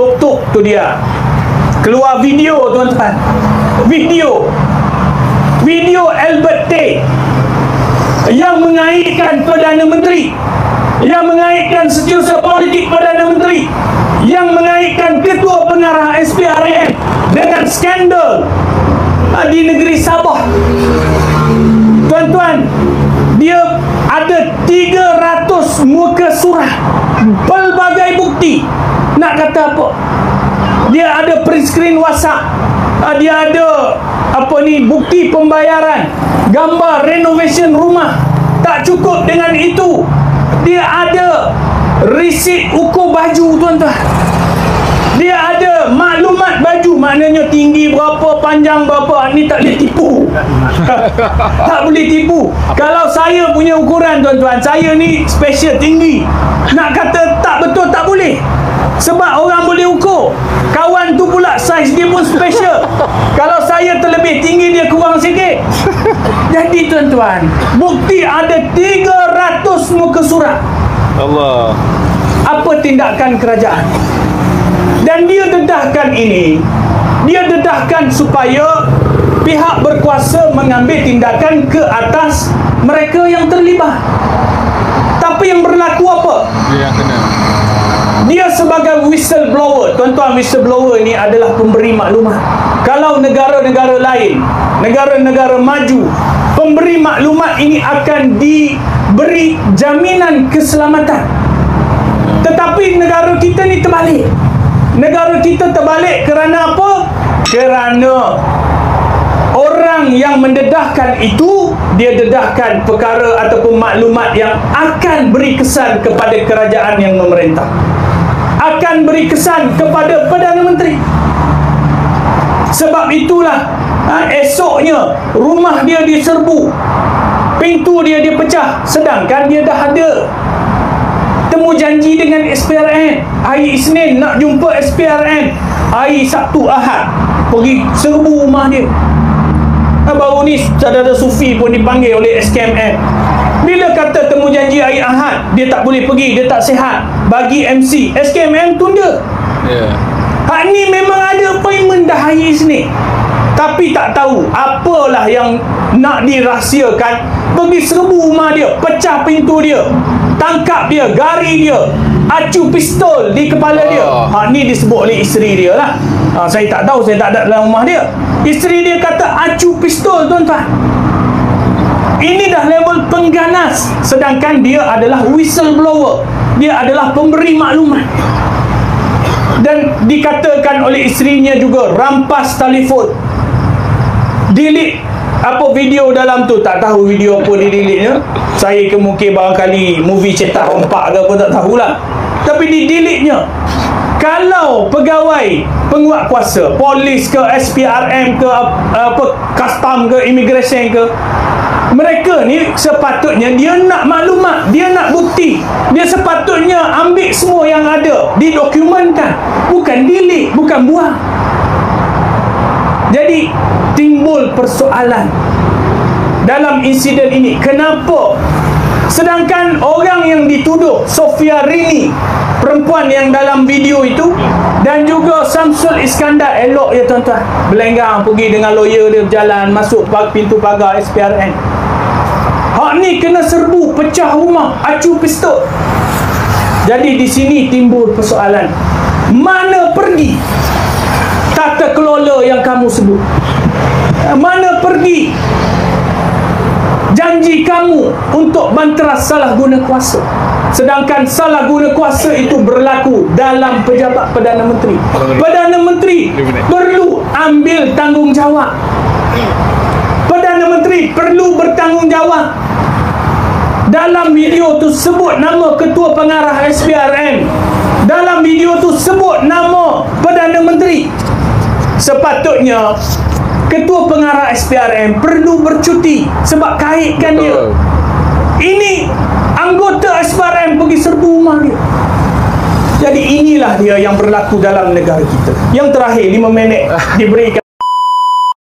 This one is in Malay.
tuk-tuk tu dia. Keluar video tuan-tuan. Video Albert Tay yang mengaitkan Perdana Menteri, yang mengaitkan setiausaha politik Perdana Menteri, yang mengaitkan ketua pengarah SPRM dengan skandal di negeri Sabah. Tuan-tuan, dia ada 300 muka surat, pelbagai bukti. Nak kata apa? Dia ada print screen WhatsApp, dia ada bukti pembayaran, gambar renovation rumah. Tak cukup dengan itu, dia ada resit ukur baju, tuan-tuan. Dia ada maklumat baju, maknanya tinggi berapa, panjang berapa. Ni tak boleh tipu. Tak boleh tipu. Kalau saya punya ukuran, tuan-tuan, saya ni special tinggi. Nak kata tak betul, tak boleh. Sebab orang boleh ukur. Kawan tu pula saiz dia pun special. Kalau saya terlebih tinggi, dia kurang sikit. Jadi tuan-tuan, bukti ada 300 muka surat. Allah. Apa tindakan kerajaan? Dan dia dedahkan ini, dia dedahkan supaya pihak berkuasa mengambil tindakan ke atas mereka yang terlibat. Tapi yang berlaku apa? Dia sebagai whistleblower. Tuan-tuan, whistleblower ni adalah pemberi maklumat. Kalau negara-negara lain, negara-negara maju, pemberi maklumat ini akan diberi jaminan keselamatan. Tetapi negara kita ni terbalik. Negara kita terbalik kerana apa? Kerana orang yang mendedahkan itu, dia dedahkan perkara ataupun maklumat yang akan beri kesan kepada kerajaan yang memerintah, akan beri kesan kepada Perdana Menteri. Sebab itulah esoknya rumah dia diserbu, pintu dia dipecah, sedangkan dia dah ada temu janji dengan SPRM. Hari Isnin nak jumpa SPRM, hari Sabtu Ahad pergi serbu rumah dia. Baru ni saudara Sufi pun dipanggil oleh SKMM. Bila kata temu janji hari Ahad, dia tak boleh pergi, dia tak sihat, bagi MC, SKMM tunda. Hak ni memang ada appointment dah hari Isnin, tapi tak tahu apalah yang nak dirahsiakan. Pergi serbu rumah dia, pecah pintu dia, tangkap dia, gari dia, acu pistol di kepala dia. Hak ni disebut oleh isteri dia lah. Saya tak tahu, saya tak ada dalam rumah dia. Isteri dia kata acu pistol, tuan-tuan. Ini dah level pengganas. Sedangkan dia adalah whistleblower, dia adalah pemberi maklumat. Dan dikatakan oleh isterinya juga rampas telefon, delete video dalam tu. Tak tahu video apa dia delete-nya. Saya ke mungkin barangkali movie cetak rompak ke apa, tak tahulah. Tapi di delete-nya. Kalau pegawai penguat kuasa, polis ke, SPRM ke, custom ke, immigration ke, mereka ni sepatutnya dia nak maklumat, dia nak bukti. Dia sepatutnya ambil semua yang ada, didokumenkan, bukan delete, bukan buang. Jadi timbul persoalan dalam insiden ini. Kenapa? Sedangkan orang yang dituduh, Sofia Rini, perempuan yang dalam video itu, dan juga Samsul Iskandar, elok ya tuan-tuan, belenggang pergi dengan lawyer dia berjalan masuk pintu pagar SPRN. Hak ni kena serbu, pecah rumah, acu pistol. Jadi di sini timbul persoalan, mana pergi tata kelola yang kamu sebut? Mana pergi janji kamu untuk banteras salah guna kuasa? Sedangkan salah guna kuasa itu berlaku dalam pejabat Perdana Menteri. Perdana Menteri perlu ambil tanggungjawab. Perdana Menteri perlu bertanggungjawab. Dalam video tu sebut nama ketua pengarah SPRM, dalam video tu sebut nama Perdana Menteri. Sepatutnya ketua pengarah SPRM perlu bercuti sebab kaitkan dia. Ini anggota SPRM pergi serbu rumah dia. Jadi inilah dia yang berlaku dalam negara kita. Yang terakhir 5 minit diberikan